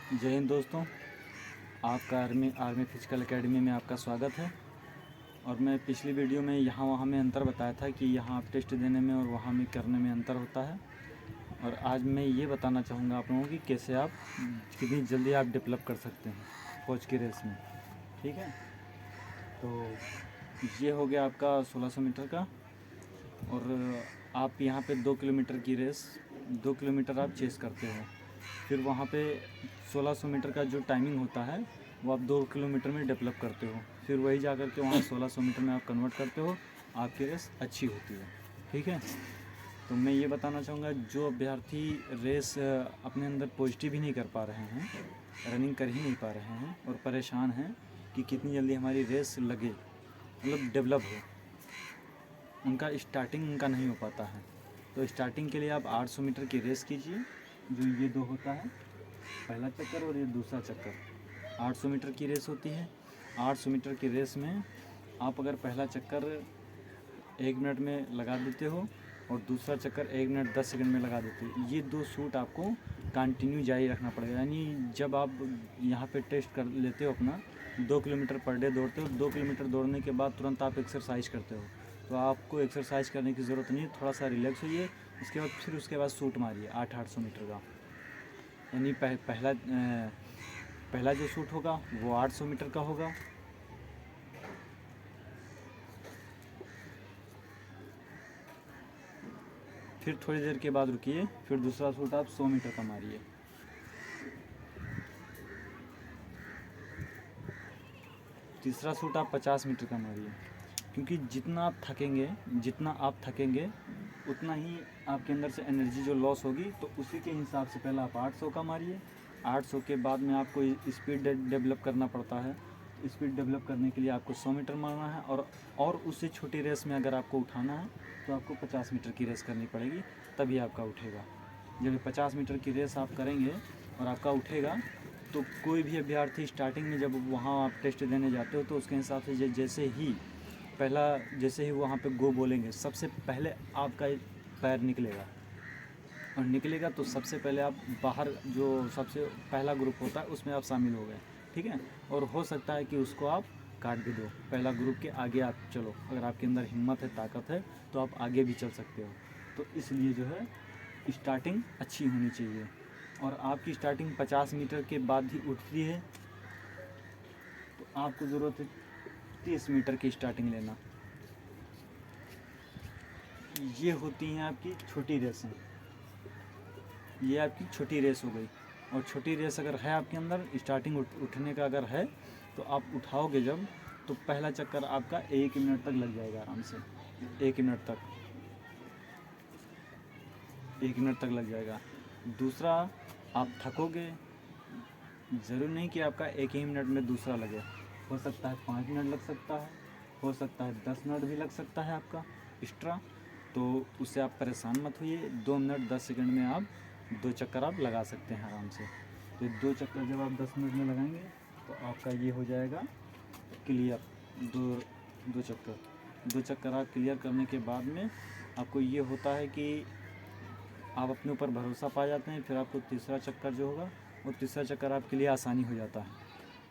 जय हिंद दोस्तों, आपका आर्मी फिजिकल एकेडमी में आपका स्वागत है। और मैं पिछली वीडियो में यहाँ वहाँ में अंतर बताया था कि यहाँ आप टेस्ट देने में और वहाँ में करने में अंतर होता है। और आज मैं ये बताना चाहूँगा आप लोगों की कैसे आप कितनी जल्दी आप डेवलप कर सकते हैं फौज की रेस में। ठीक है, तो ये हो गया आपका 1600 मीटर का। और आप यहाँ पे 2 किलोमीटर की रेस 2 किलोमीटर आप चेस करते हो। फिर वहाँ पे 1600 मीटर का जो टाइमिंग होता है वो आप 2 किलोमीटर में डेवलप करते हो। फिर वही जा कर के वहाँ 1600 मीटर में आप कन्वर्ट करते हो, आपकी रेस अच्छी होती है। ठीक है, तो मैं ये बताना चाहूँगा जो अभ्यर्थी रेस अपने अंदर पॉजिटिव ही नहीं कर पा रहे हैं, रनिंग कर ही नहीं पा रहे हैं और परेशान हैं कि कितनी जल्दी हमारी रेस लगे, मतलब डेवलप हो, उनका स्टार्टिंग उनका नहीं हो पाता है। तो स्टार्टिंग के लिए आप 800 मीटर की रेस कीजिए, जो ये दो होता है, पहला चक्कर और ये दूसरा चक्कर। 800 मीटर की रेस होती है। 800 मीटर की रेस में आप अगर पहला चक्कर 1 मिनट में लगा देते हो और दूसरा चक्कर 1 मिनट 10 सेकंड में लगा देते हो, ये 2 शूट आपको कंटिन्यू जारी रखना पड़ेगा। यानी जब आप यहाँ पे टेस्ट कर लेते हो अपना 2 किलोमीटर पर डे दौड़ते हो, 2 किलोमीटर दौड़ने के बाद तुरंत आप एक्सरसाइज करते हो, तो आपको एक्सरसाइज करने की ज़रूरत नहीं है। थोड़ा सा रिलैक्स होइए, उसके बाद शूट मारिए 800 मीटर का। यानी पहला जो शूट होगा वो 800 मीटर का होगा। फिर थोड़ी देर के बाद रुकिए, फिर दूसरा शूट आप 100 मीटर का मारिए। तीसरा शूट आप 50 मीटर का मारिए। क्योंकि जितना आप थकेंगे उतना ही आपके अंदर से एनर्जी जो लॉस होगी, तो उसी के हिसाब से पहले आप 800 का मारिए। 800 के बाद में आपको स्पीड डेवलप करना पड़ता है। स्पीड डेवलप करने के लिए आपको 100 मीटर मारना है। और उससे छोटी रेस में अगर आपको उठाना है तो आपको 50 मीटर की रेस करनी पड़ेगी, तभी आपका उठेगा। जब 50 मीटर की रेस आप करेंगे और आपका उठेगा, तो कोई भी अभ्यर्थी स्टार्टिंग में जब वहाँ आप टेस्ट देने जाते हो तो उसके हिसाब से जैसे ही वहाँ पे गो बोलेंगे, सबसे पहले आपका पैर निकलेगा। और निकलेगा तो सबसे पहले आप बाहर, जो सबसे पहला ग्रुप होता है उसमें आप शामिल हो गए। ठीक है, और हो सकता है कि उसको आप काट भी दो, पहला ग्रुप के आगे आप चलो। अगर आपके अंदर हिम्मत है, ताकत है, तो आप आगे भी चल सकते हो। तो इसलिए जो है स्टार्टिंग अच्छी होनी चाहिए। और आपकी स्टार्टिंग 50 मीटर के बाद ही उठती है, तो आपको ज़रूरत है 30 मीटर की स्टार्टिंग लेना। ये होती हैं आपकी छोटी रेसें। ये आपकी छोटी रेस हो गई। और छोटी रेस अगर है आपके अंदर, स्टार्टिंग उठने का अगर है, तो आप उठाओगे जब, तो पहला चक्कर आपका 1 मिनट तक लग जाएगा आराम से। 1 मिनट तक 1 मिनट तक लग जाएगा। दूसरा, आप थकोगे, ज़रूरी नहीं कि आपका 1 ही मिनट में दूसरा लगे। हो सकता है 5 मिनट लग सकता है, हो सकता है 10 मिनट भी लग सकता है आपका एक्स्ट्रा। तो उससे आप परेशान मत होइए। 2 मिनट 10 सेकंड में आप 2 चक्कर आप लगा सकते हैं आराम से। तो 2 चक्कर जब आप 10 मिनट में लगाएंगे तो आपका ये हो जाएगा क्लियर। दो दो चक्कर आप क्लियर करने के बाद में आपको ये होता है कि आप अपने ऊपर भरोसा पा जाते हैं। फिर आपको तीसरा चक्कर जो होगा, वो तीसरा चक्कर आपके लिए आसानी हो जाता है।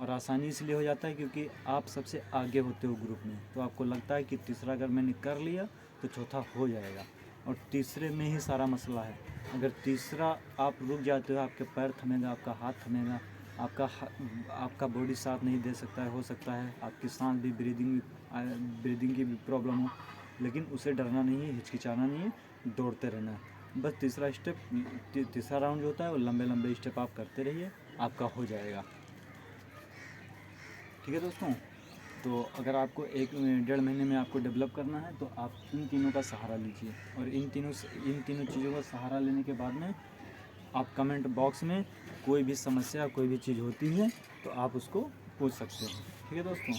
और आसानी इसलिए हो जाता है क्योंकि आप सबसे आगे होते हो ग्रुप में, तो आपको लगता है कि तीसरा अगर मैंने कर लिया तो चौथा हो जाएगा। और तीसरे में ही सारा मसला है। अगर तीसरा आप रुक जाते हो, आपके पैर थमेगा, आपका हाथ थमेगा, आपका बॉडी साथ नहीं दे सकता है। हो सकता है आपकी सांस भी, ब्रीदिंग की भी प्रॉब्लम हो। लेकिन उसे डरना नहीं है, हिचकिचाना नहीं है, दौड़ते रहना है। बस तीसरा राउंड जो होता है वो लंबे लंबे स्टेप आप करते रहिए, आपका हो जाएगा। ठीक है दोस्तों, तो अगर आपको 1-1.5 महीने में आपको डेवलप करना है तो आप इन तीनों का सहारा लीजिए। और इन तीनों चीज़ों का सहारा लेने के बाद में आप कमेंट बॉक्स में कोई भी समस्या, कोई भी चीज़ होती है तो आप उसको पूछ सकते हैं। ठीक है दोस्तों,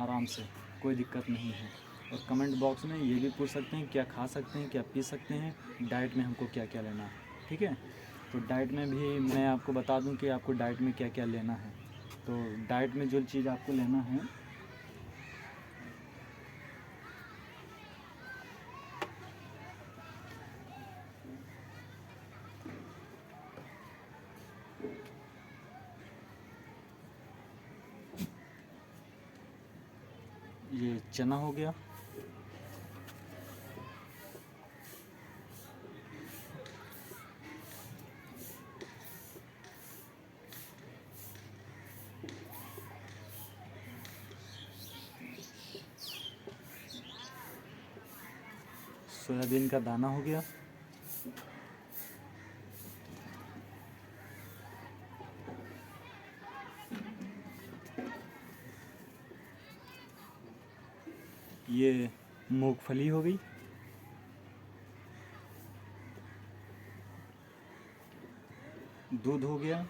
आराम से, कोई दिक्कत नहीं है। और कमेंट बॉक्स में ये भी पूछ सकते हैं क्या खा सकते हैं, क्या पी सकते हैं, डाइट में हमको क्या क्या लेना है। ठीक है, तो डाइट में भी मैं आपको बता दूं कि आपको डाइट में क्या क्या लेना है। तो डाइट में जो चीज़ आपको लेना है, ये चना हो गया, सोयाबीन का दाना हो गया, ये मूंगफली हो गई, दूध हो गया,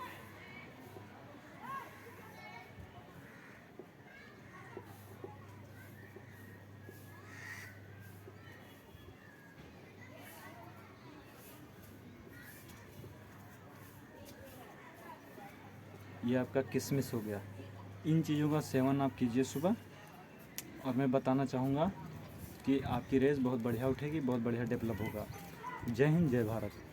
ये आपका किशमिश हो गया। इन चीज़ों का सेवन आप कीजिए सुबह, और मैं बताना चाहूँगा कि आपकी रेस बहुत बढ़िया उठेगी, बहुत बढ़िया डेवलप होगा। जय हिंद, जय भारत।